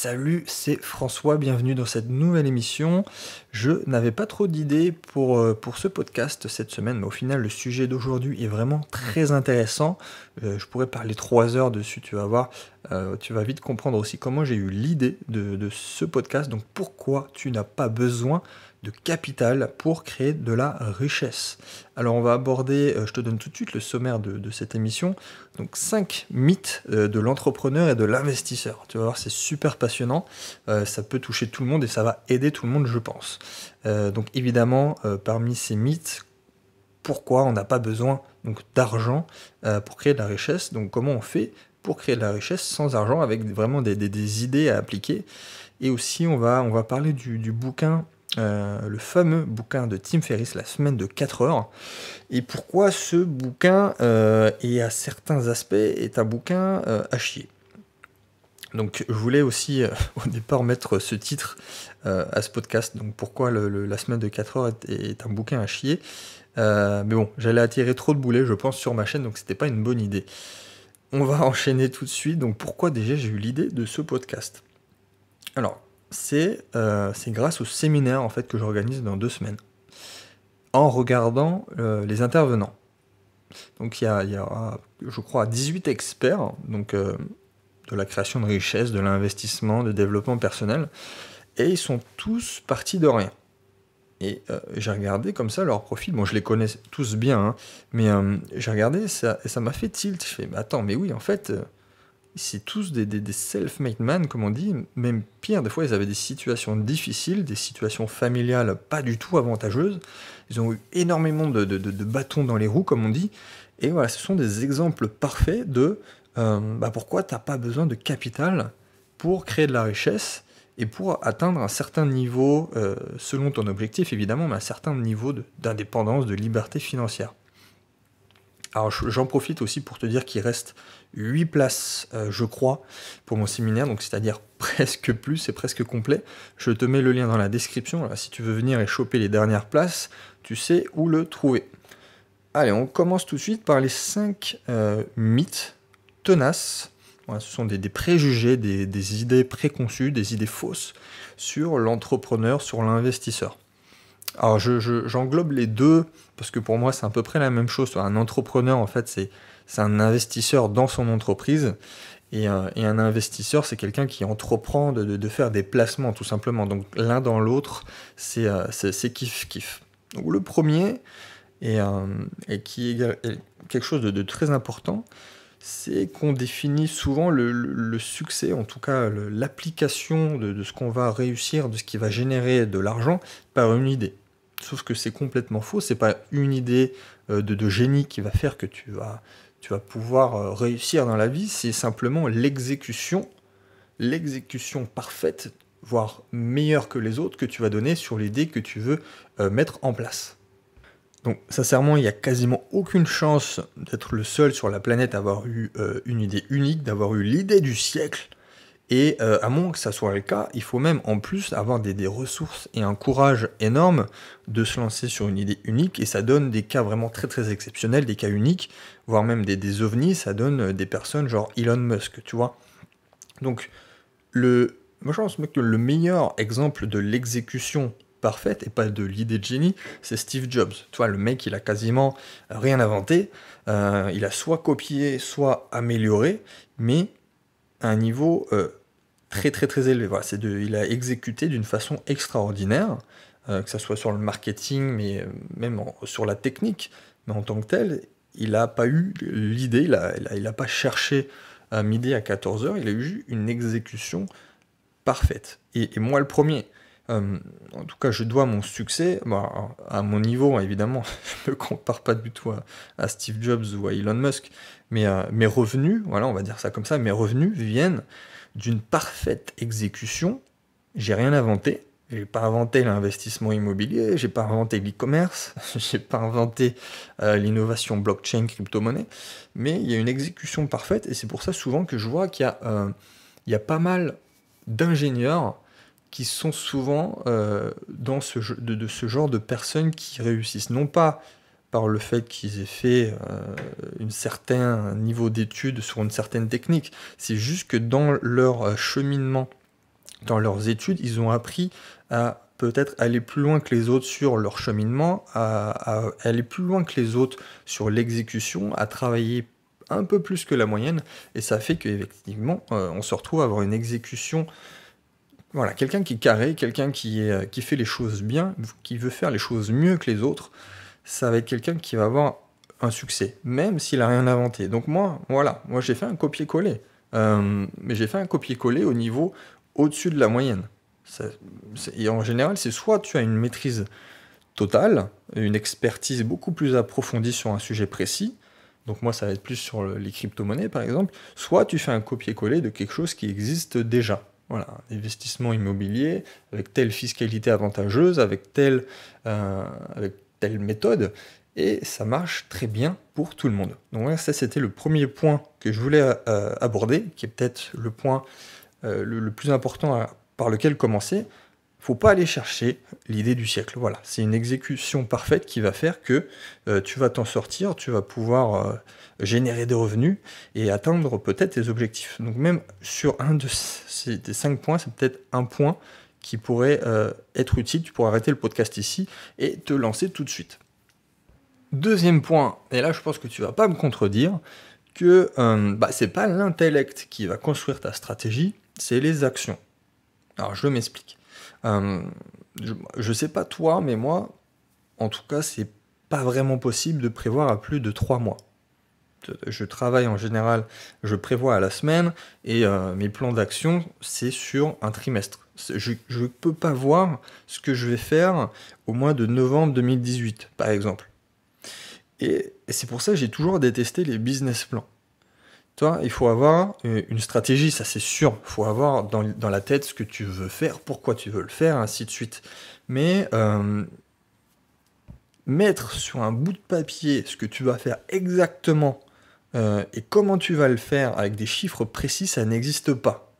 Salut, c'est François, bienvenue dans cette nouvelle émission. Je n'avais pas trop d'idées pour ce podcast cette semaine, mais au final le sujet d'aujourd'hui est vraiment très intéressant. Je pourrais parler 3 heures dessus, tu vas voir. Tu vas vite comprendre aussi comment j'ai eu l'idée de ce podcast, donc pourquoi tu n'as pas besoin de capital pour créer de la richesse. Alors on va aborder, je te donne tout de suite le sommaire de cette émission, donc 5 mythes de l'entrepreneur et de l'investisseur. Tu vas voir, c'est super passionnant, ça peut toucher tout le monde et ça va aider tout le monde, je pense. Donc évidemment, parmi ces mythes, pourquoi on n'a pas besoin donc d'argent pour créer de la richesse, donc comment on fait pour créer de la richesse sans argent, avec vraiment des idées à appliquer. Et aussi on va parler du bouquin, le fameux bouquin de Tim Ferriss, La semaine de 4 heures, et pourquoi ce bouquin, et à certains aspects, est un bouquin à chier. Donc je voulais aussi au départ mettre ce titre à ce podcast, donc pourquoi la semaine de 4 heures est un bouquin à chier. Mais bon, j'allais attirer trop de boulets, je pense, sur ma chaîne, donc c'était pas une bonne idée. On va enchaîner tout de suite, donc pourquoi déjà j'ai eu l'idée de ce podcast. Alors, c'est grâce au séminaire en fait que j'organise dans 2 semaines, en regardant les intervenants. Donc il y a, je crois, 18 experts, donc de la création de richesse, de l'investissement, de développement personnel, et ils sont tous partis de rien. Et j'ai regardé comme ça leur profil, bon je les connais tous bien, hein, mais j'ai regardé ça, et ça m'a fait tilt. Je fais, mais attends, mais oui, en fait, c'est tous des self-made man, comme on dit, même pire, des fois ils avaient des situations difficiles, des situations familiales pas du tout avantageuses, ils ont eu énormément de bâtons dans les roues, comme on dit, et voilà, ce sont des exemples parfaits de pourquoi t'as pas besoin de capital pour créer de la richesse, et pour atteindre un certain niveau, selon ton objectif évidemment, mais un certain niveau d'indépendance, de liberté financière. Alors j'en profite aussi pour te dire qu'il reste 8 places, je crois, pour mon séminaire, donc c'est-à-dire presque plus, c'est presque complet. Je te mets le lien dans la description, là, si tu veux venir et choper les dernières places, tu sais où le trouver. Allez, on commence tout de suite par les 5 mythes tenaces. Voilà, ce sont des préjugés, des idées préconçues, des idées fausses sur l'entrepreneur, sur l'investisseur. Alors j'englobe les deux, parce que pour moi c'est à peu près la même chose. Un entrepreneur, en fait, c'est un investisseur dans son entreprise, et un investisseur, c'est quelqu'un qui entreprend de faire des placements, tout simplement. Donc l'un dans l'autre, c'est kiff-kiff. Donc le premier, et qui est quelque chose de très important, c'est qu'on définit souvent le succès, en tout cas l'application de ce qu'on va réussir, de ce qui va générer de l'argent, par une idée. Sauf que c'est complètement faux, c'est pas une idée de génie qui va faire que tu vas pouvoir réussir dans la vie, c'est simplement l'exécution parfaite, voire meilleure que les autres, que tu vas donner sur l'idée que tu veux mettre en place. Donc sincèrement, il n'y a quasiment aucune chance d'être le seul sur la planète à avoir eu une idée unique, d'avoir eu l'idée du siècle. Et à moins que ça soit le cas, il faut même en plus avoir des ressources et un courage énorme de se lancer sur une idée unique. Et ça donne des cas vraiment très très exceptionnels, des cas uniques, voire même des ovnis. Ça donne des personnes genre Elon Musk, tu vois. Donc moi je pense que le meilleur exemple de l'exécution parfaite et pas de l'idée de génie, c'est Steve Jobs. Tu vois, le mec, il a quasiment rien inventé. Il a soit copié, soit amélioré, mais à un niveau très très très élevé. Voilà, il a exécuté d'une façon extraordinaire, que ce soit sur le marketing, mais même sur la technique. Mais en tant que tel, il n'a pas eu l'idée, il n'a pas cherché à midi à 14 heures, il a eu une exécution parfaite. Et moi le premier. En tout cas, je dois mon succès, à mon niveau, évidemment, je ne me compare pas du tout à Steve Jobs ou à Elon Musk, mais mes revenus, voilà, on va dire ça comme ça, mes revenus viennent d'une parfaite exécution. J'ai rien inventé. J'ai pas inventé l'investissement immobilier, j'ai pas inventé l'e-commerce, j'ai pas inventé l'innovation blockchain, crypto-monnaie, mais il y a une exécution parfaite, et c'est pour ça souvent que je vois qu'il y a pas mal d'ingénieurs qui sont souvent dans ce genre de personnes qui réussissent. Non pas par le fait qu'ils aient fait un certain niveau d'études sur une certaine technique, c'est juste que dans leur cheminement dans leurs études, ils ont appris à peut-être aller plus loin que les autres sur leur cheminement, à aller plus loin que les autres sur l'exécution, à travailler un peu plus que la moyenne, et ça fait qu'effectivement, on se retrouve à avoir une exécution. Voilà, quelqu'un qui est carré, quelqu'un qui fait les choses bien, qui veut faire les choses mieux que les autres, ça va être quelqu'un qui va avoir un succès, même s'il n'a rien inventé. Donc moi j'ai fait un copier-coller. Mais j'ai fait un copier-coller au niveau au-dessus de la moyenne. Et en général, c'est soit tu as une maîtrise totale, une expertise beaucoup plus approfondie sur un sujet précis, donc moi ça va être plus sur les crypto-monnaies par exemple, soit tu fais un copier-coller de quelque chose qui existe déjà. Voilà, un investissement immobilier avec telle fiscalité avantageuse, avec telle méthode, et ça marche très bien pour tout le monde. Donc voilà, ça c'était le premier point que je voulais aborder, qui est peut-être le point le plus important par lequel commencer. Faut pas aller chercher l'idée du siècle. Voilà, c'est une exécution parfaite qui va faire que tu vas t'en sortir, tu vas pouvoir générer des revenus et atteindre peut-être tes objectifs. Donc même sur un de ces 5 points, c'est peut-être un point qui pourrait être utile. Tu pourrais arrêter le podcast ici et te lancer tout de suite. Deuxième point, et là je pense que tu vas pas me contredire, que c'est pas l'intellect qui va construire ta stratégie, c'est les actions. Alors je m'explique. Je sais pas toi, mais moi, en tout cas, c'est pas vraiment possible de prévoir à plus de 3 mois. Je travaille en général, je prévois à la semaine, et mes plans d'action, c'est sur un trimestre. Je peux pas voir ce que je vais faire au mois de novembre 2018, par exemple. Et c'est pour ça que j'ai toujours détesté les business plans. Toi, il faut avoir une stratégie, ça c'est sûr. Il faut avoir dans la tête ce que tu veux faire, pourquoi tu veux le faire, ainsi de suite. Mais mettre sur un bout de papier ce que tu vas faire exactement et comment tu vas le faire avec des chiffres précis, ça n'existe pas.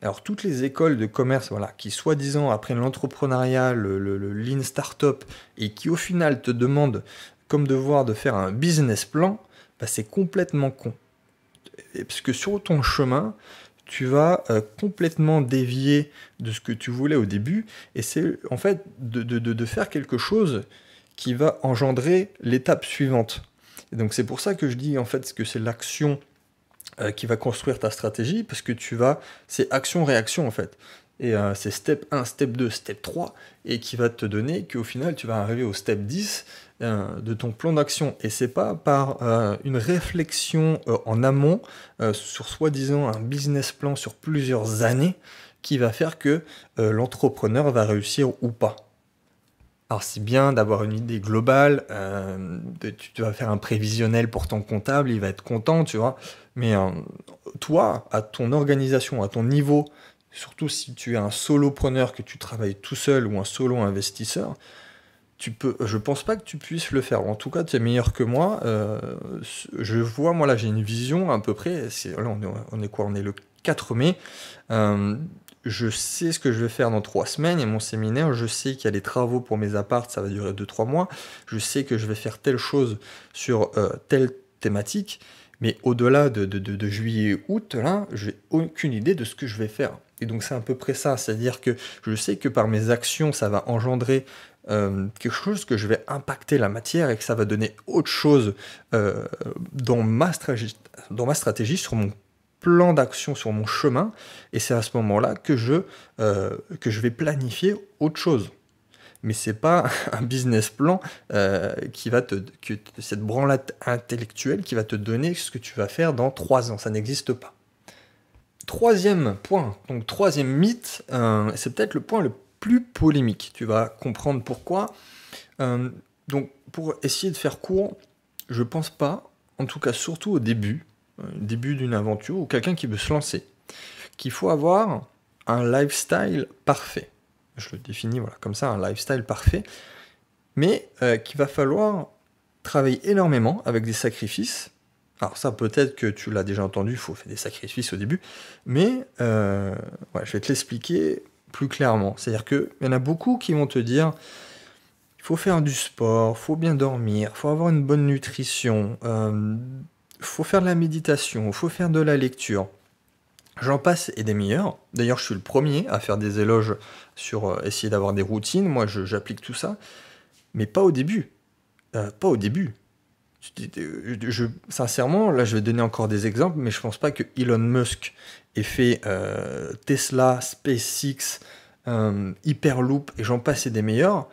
Alors toutes les écoles de commerce, voilà, qui soi-disant apprennent l'entrepreneuriat, le lean startup, et qui au final te demandent comme devoir de faire un business plan, c'est complètement con. Parce que sur ton chemin, tu vas complètement dévier de ce que tu voulais au début, et c'est en fait de faire quelque chose qui va engendrer l'étape suivante. Et donc c'est pour ça que je dis en fait que c'est l'action qui va construire ta stratégie, parce que c'est action-réaction en fait. Et c'est step 1, step 2, step 3, et qui va te donner qu'au final tu vas arriver au step 10 de ton plan d'action. Et c'est pas par une réflexion en amont sur soi-disant un business plan sur plusieurs années qui va faire que l'entrepreneur va réussir ou pas. Alors c'est bien d'avoir une idée globale, tu vas faire un prévisionnel pour ton comptable, il va être content, tu vois, mais toi, à ton organisation, à ton niveau, surtout si tu es un solopreneur, que tu travailles tout seul ou un solo investisseur, je pense pas que tu puisses le faire. En tout cas, tu es meilleur que moi. Je vois, moi là, j'ai une vision à peu près. Là, on est quoi? On est le 4 mai. Je sais ce que je vais faire dans 3 semaines. Et mon séminaire, je sais qu'il y a des travaux pour mes apparts, ça va durer 2-3 mois. Je sais que je vais faire telle chose sur telle thématique. Mais au-delà de juillet-août, là, j'ai aucune idée de ce que je vais faire. Et donc c'est à peu près ça. C'est-à-dire que je sais que par mes actions, ça va engendrer quelque chose, que je vais impacter la matière et que ça va donner autre chose dans ma stratégie, sur mon plan d'action, sur mon chemin, et c'est à ce moment-là que je vais planifier autre chose. Mais c'est pas un business plan cette branlette intellectuelle qui va te donner ce que tu vas faire dans 3 ans, ça n'existe pas. Troisième point, donc troisième mythe, c'est peut-être le point le plus polémique. Tu vas comprendre pourquoi. Donc, pour essayer de faire court, je pense pas, en tout cas surtout au début d'une aventure ou quelqu'un qui veut se lancer, qu'il faut avoir un lifestyle parfait. Je le définis comme ça, un lifestyle parfait, mais qu'il va falloir travailler énormément avec des sacrifices. Alors ça, peut-être que tu l'as déjà entendu, il faut faire des sacrifices au début, mais je vais te l'expliquer plus clairement. C'est-à-dire qu'il y en a beaucoup qui vont te dire il faut faire du sport, il faut bien dormir, il faut avoir une bonne nutrition, il faut faire de la méditation, il faut faire de la lecture. J'en passe et des meilleurs. D'ailleurs, je suis le premier à faire des éloges sur essayer d'avoir des routines. Moi, j'applique tout ça, mais pas au début. Pas au début. Sincèrement, là, je vais donner encore des exemples, mais je pense pas que Elon Musk ait fait Tesla, SpaceX, Hyperloop et j'en passe et des meilleurs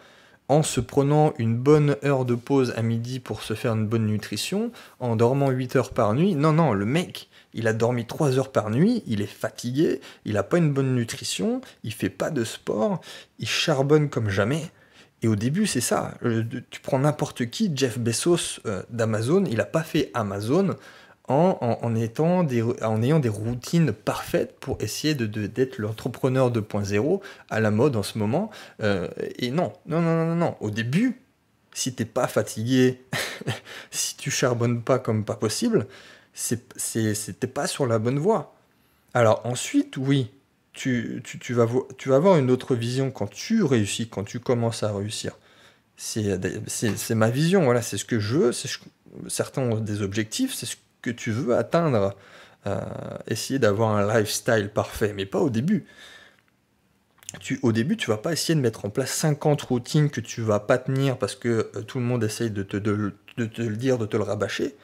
en se prenant une bonne heure de pause à midi pour se faire une bonne nutrition, en dormant 8 heures par nuit. Non, non, le mec, il a dormi 3 heures par nuit, il est fatigué, il n'a pas une bonne nutrition, il fait pas de sport, il charbonne comme jamais. Et au début, c'est ça. Tu prends n'importe qui, Jeff Bezos d'Amazon, il n'a pas fait Amazon en ayant des routines parfaites pour essayer d'être l'entrepreneur 2.0 à la mode en ce moment. Et non, non, non, non, non, non. Au début, si t'es pas fatigué, si tu charbonnes pas comme pas possible, t'es pas sur la bonne voie. Alors ensuite, oui, tu vas avoir une autre vision quand tu réussis, quand tu commences à réussir. C'est ma vision, voilà, c'est ce que je veux, certains ont des objectifs, c'est ce que tu veux atteindre, essayer d'avoir un lifestyle parfait, mais pas au début. Au début, tu vas pas essayer de mettre en place 50 routines que tu vas pas tenir parce que tout le monde essaye de te le dire, de te le rabâcher,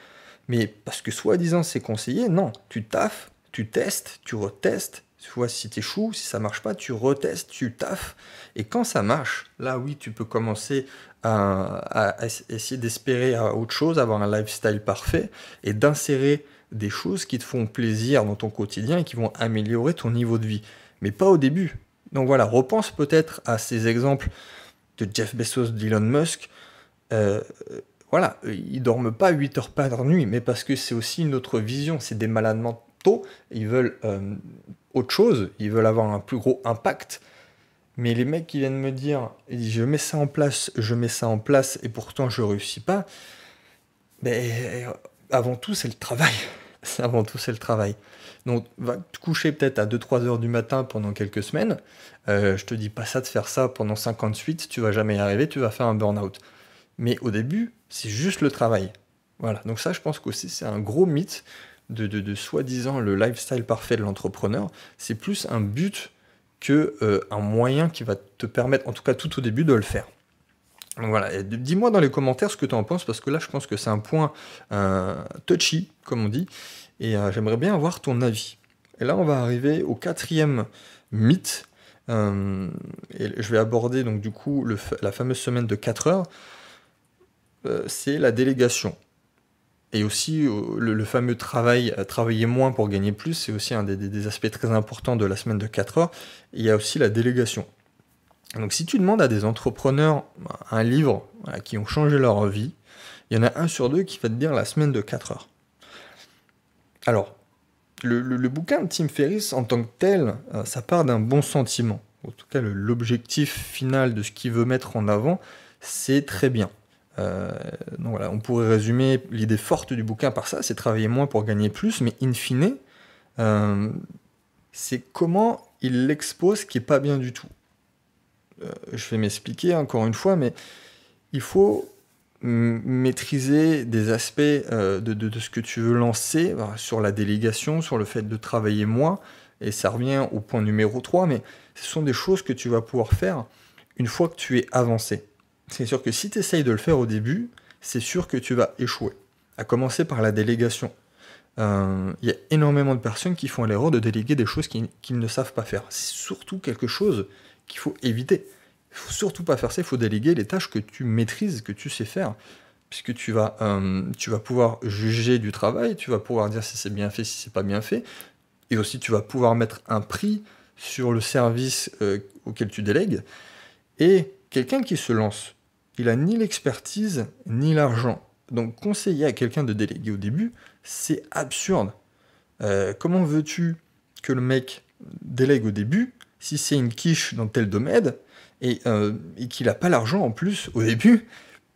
mais parce que soi-disant c'est conseillé, non, tu taffes, tu testes, tu retestes, tu vois si t'échoues, si ça marche pas, tu retestes, tu taffes, et quand ça marche, là oui, tu peux commencer à essayer d'espérer à autre chose, avoir un lifestyle parfait, et d'insérer des choses qui te font plaisir dans ton quotidien et qui vont améliorer ton niveau de vie, mais pas au début. Donc voilà, repense peut-être à ces exemples de Jeff Bezos, d'Elon Musk. Euh, voilà, ils dorment pas 8 heures par nuit, mais parce que c'est aussi une autre vision, c'est des malades mentaux, ils veulent autre chose, ils veulent avoir un plus gros impact. Mais les mecs qui viennent me dire, je mets ça en place, je mets ça en place, et pourtant je réussis pas, ben, avant tout c'est le travail. Avant tout c'est le travail. Donc va te coucher peut-être à 2-3 heures du matin pendant quelques semaines. Je te dis pas ça de faire ça pendant 58, tu vas jamais y arriver, tu vas faire un burn-out. Mais au début, c'est juste le travail. Voilà, donc ça, je pense qu'aussi, c'est un gros mythe de soi-disant le lifestyle parfait de l'entrepreneur. C'est plus un but que un moyen qui va te permettre, en tout cas tout au début, de le faire. Donc voilà, et dis-moi dans les commentaires ce que tu en penses, parce que là, je pense que c'est un point touchy, comme on dit, et j'aimerais bien avoir ton avis. Et là, on va arriver au quatrième mythe, et je vais aborder donc du coup la fameuse semaine de 4 heures. C'est la délégation. Et aussi le fameux travailler moins pour gagner plus, c'est aussi un des aspects très importants de la semaine de 4 heures. Il y a aussi la délégation. Donc si tu demandes à des entrepreneurs un livre voilà, qui ont changé leur vie, il y en a un sur deux qui va te dire la semaine de 4 heures. Alors, le bouquin de Tim Ferriss en tant que tel, ça part d'un bon sentiment. En tout cas, l'objectif final de ce qu'il veut mettre en avant, c'est très bien. Donc voilà, on pourrait résumer l'idée forte du bouquin par ça, c'est travailler moins pour gagner plus, mais in fine, c'est comment il l'expose qui est pas bien du tout. Je vais m'expliquer encore une fois, mais il faut maîtriser des aspects de ce que tu veux lancer sur la délégation, sur le fait de travailler moins, et ça revient au point numéro 3, mais ce sont des choses que tu vas pouvoir faire une fois que tu es avancé. C'est sûr que si tu essayes de le faire au début, c'est sûr que tu vas échouer. À commencer par la délégation. Il y a énormément de personnes qui font l'erreur de déléguer des choses qu'ils ne savent pas faire. C'est surtout quelque chose qu'il faut éviter. Il ne faut surtout pas faire ça, il faut déléguer les tâches que tu maîtrises, que tu sais faire. Puisque tu vas pouvoir juger du travail, tu vas pouvoir dire si c'est bien fait, si c'est pas bien fait. Et aussi tu vas pouvoir mettre un prix sur le service auquel tu délègues. Et quelqu'un qui se lance, il a ni l'expertise ni l'argent. Donc conseiller à quelqu'un de déléguer au début, c'est absurde. Comment veux-tu que le mec délègue au début si c'est une quiche dans tel domaine et qu'il n'a pas l'argent en plus au début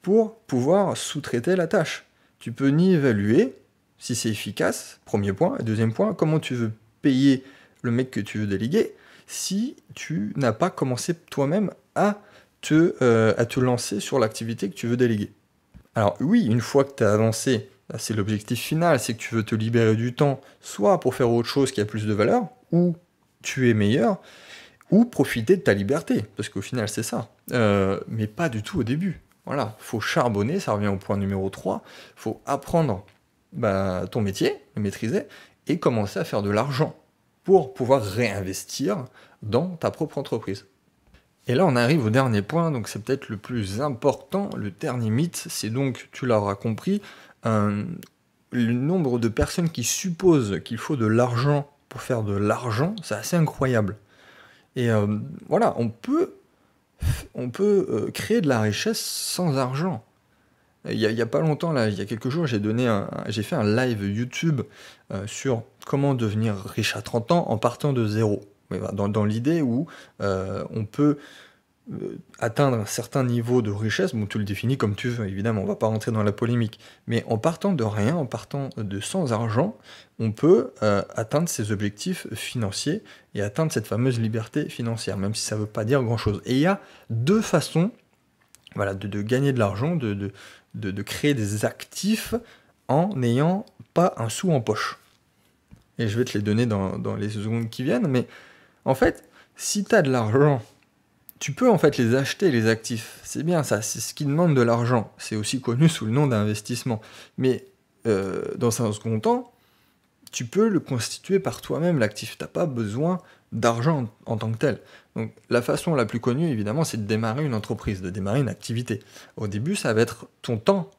pour pouvoir sous-traiter la tâche? Tu peux ni évaluer si c'est efficace, premier point. Et deuxième point, comment tu veux payer le mec que tu veux déléguer si tu n'as pas commencé toi-même à te lancer sur l'activité que tu veux déléguer. Alors oui, une fois que tu as avancé, C'est l'objectif final, c'est que tu veux te libérer du temps, soit pour faire autre chose qui a plus de valeur, ou tu es meilleur, ou profiter de ta liberté, parce qu'au final c'est ça. Mais pas du tout au début. Voilà, faut charbonner, ça revient au point numéro 3, faut apprendre ton métier, le maîtriser, et commencer à faire de l'argent pour pouvoir réinvestir dans ta propre entreprise. Et là, on arrive au dernier point, donc c'est peut-être le plus important, le dernier mythe, c'est donc, tu l'auras compris, le nombre de personnes qui supposent qu'il faut de l'argent pour faire de l'argent, c'est assez incroyable. Et voilà, on peut créer de la richesse sans argent. Il y a pas longtemps, là, il y a quelques jours, j'ai fait un live YouTube sur comment devenir riche à 30 ans en partant de zéro. Mais voilà, dans l'idée où on peut atteindre un certain niveau de richesse, bon, tu le définis comme tu veux, évidemment, on va pas rentrer dans la polémique, mais en partant de rien, en partant de sans argent, on peut atteindre ses objectifs financiers et atteindre cette fameuse liberté financière, même si ça veut pas dire grand-chose. Et il y a deux façons de gagner de l'argent, de créer des actifs en n'ayant pas un sou en poche. Et je vais te les donner dans les secondes qui viennent, mais en fait, si tu as de l'argent, tu peux en fait les acheter, les actifs. C'est bien ça, c'est ce qui demande de l'argent. C'est aussi connu sous le nom d'investissement. Mais dans un second temps, tu peux le constituer par toi-même, l'actif. Tu n'as pas besoin d'argent en tant que tel. Donc la façon la plus connue, évidemment, c'est de démarrer une entreprise, de démarrer une activité. Au début, ça va être ton temps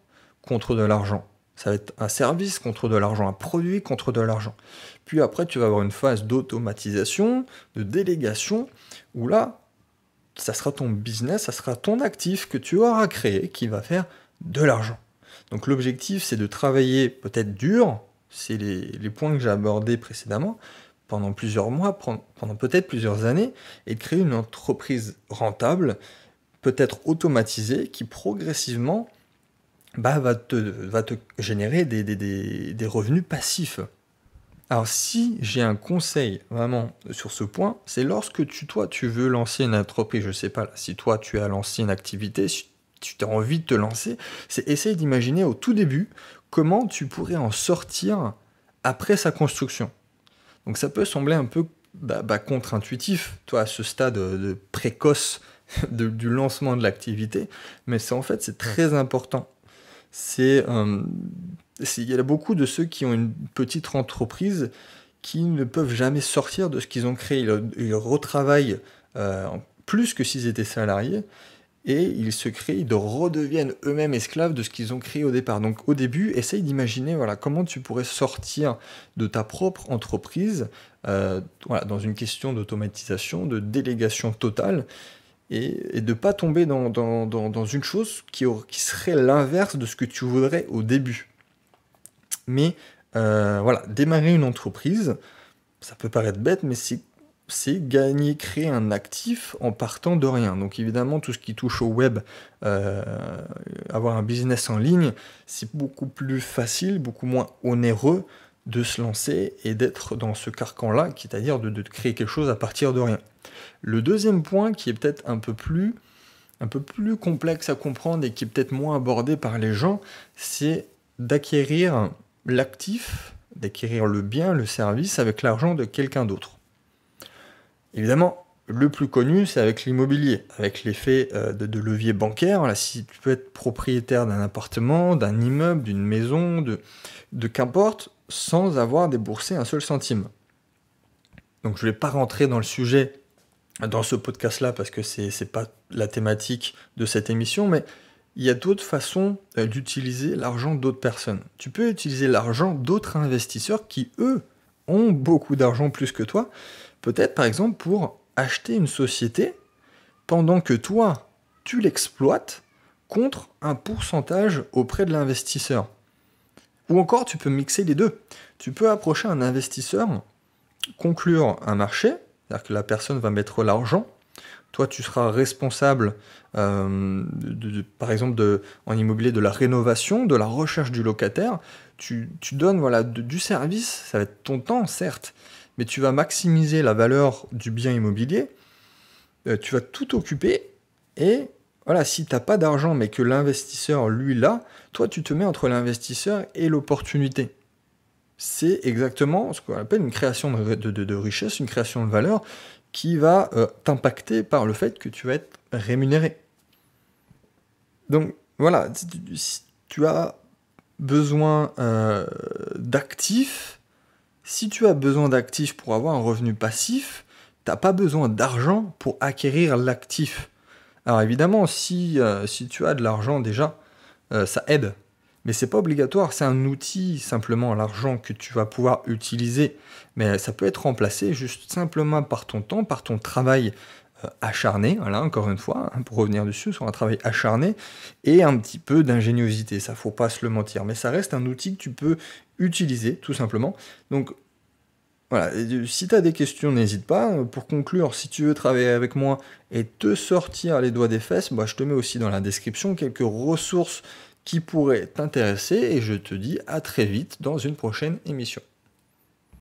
contre de l'argent. Ça va être un service contre de l'argent, un produit contre de l'argent. Puis après, tu vas avoir une phase d'automatisation, de délégation, où là, ça sera ton business, ça sera ton actif que tu auras créé qui va faire de l'argent. Donc l'objectif, c'est de travailler peut-être dur, c'est les points que j'ai abordés précédemment, pendant plusieurs mois, pendant peut-être plusieurs années, et de créer une entreprise rentable, peut-être automatisée, qui progressivement va te générer des revenus passifs. Alors si j'ai un conseil vraiment sur ce point, c'est lorsque tu veux lancer une entreprise, je sais pas, là, si toi tu as lancé une activité, si tu as envie de te lancer, c'est essayer d'imaginer au tout début comment tu pourrais en sortir après sa construction. Donc ça peut sembler un peu contre-intuitif, toi à ce stade de précoce du lancement de l'activité, mais c'est très important. Il y a beaucoup de ceux qui ont une petite entreprise qui ne peuvent jamais sortir de ce qu'ils ont créé. Ils retravaillent plus que s'ils étaient salariés et ils redeviennent eux-mêmes esclaves de ce qu'ils ont créé au départ. Donc au début, essaye d'imaginer comment tu pourrais sortir de ta propre entreprise dans une question d'automatisation, de délégation totale, et de ne pas tomber dans une chose qui serait l'inverse de ce que tu voudrais au début. Mais démarrer une entreprise, ça peut paraître bête, mais c'est gagner, créer un actif en partant de rien. Donc évidemment, tout ce qui touche au web, avoir un business en ligne, c'est beaucoup plus facile, beaucoup moins onéreux de se lancer et d'être dans ce carcan-là, c'est-à-dire de créer quelque chose à partir de rien. Le deuxième point, qui est peut-être un peu plus complexe à comprendre et qui est peut-être moins abordé par les gens, c'est d'acquérir l'actif, d'acquérir le bien, le service avec l'argent de quelqu'un d'autre. Évidemment, le plus connu, c'est avec l'immobilier, avec l'effet de levier bancaire. Là, si tu peux être propriétaire d'un appartement, d'un immeuble, d'une maison, de qu'importe, sans avoir déboursé un seul centime. Donc je ne vais pas rentrer dans le sujet dans ce podcast-là parce que c'est pas la thématique de cette émission, mais il y a d'autres façons d'utiliser l'argent d'autres personnes. Tu peux utiliser l'argent d'autres investisseurs qui, eux, ont beaucoup d'argent plus que toi, peut-être par exemple pour acheter une société pendant que toi, tu l'exploites contre un pourcentage auprès de l'investisseur. Ou encore, tu peux mixer les deux. Tu peux approcher un investisseur, conclure un marché, c'est-à-dire que la personne va mettre l'argent. Toi, tu seras responsable, par exemple, en immobilier, de la rénovation, de la recherche du locataire. Tu donnes du service, ça va être ton temps, certes, mais tu vas maximiser la valeur du bien immobilier. Tu vas tout occuper et Voilà, si tu as pas d'argent, mais que l'investisseur, lui, l'a, toi, tu te mets entre l'investisseur et l'opportunité. C'est exactement ce qu'on appelle une création de richesse, une création de valeur qui va t'impacter par le fait que tu vas être rémunéré. Donc voilà, si tu as besoin d'actifs, si tu as besoin d'actifs pour avoir un revenu passif, tu n'as pas besoin d'argent pour acquérir l'actif. Alors évidemment, si tu as de l'argent déjà, ça aide. Mais c'est pas obligatoire, c'est un outil simplement, l'argent que tu vas pouvoir utiliser. Mais ça peut être remplacé juste simplement par ton temps, par ton travail acharné, voilà, encore une fois, hein, pour revenir dessus, sur un travail acharné, et un petit peu d'ingéniosité, ça faut pas se le mentir. Mais ça reste un outil que tu peux utiliser, tout simplement. Donc voilà, si tu as des questions, n'hésite pas. Pour conclure, si tu veux travailler avec moi et te sortir les doigts des fesses, bah, je te mets aussi dans la description quelques ressources qui pourraient t'intéresser et je te dis à très vite dans une prochaine émission.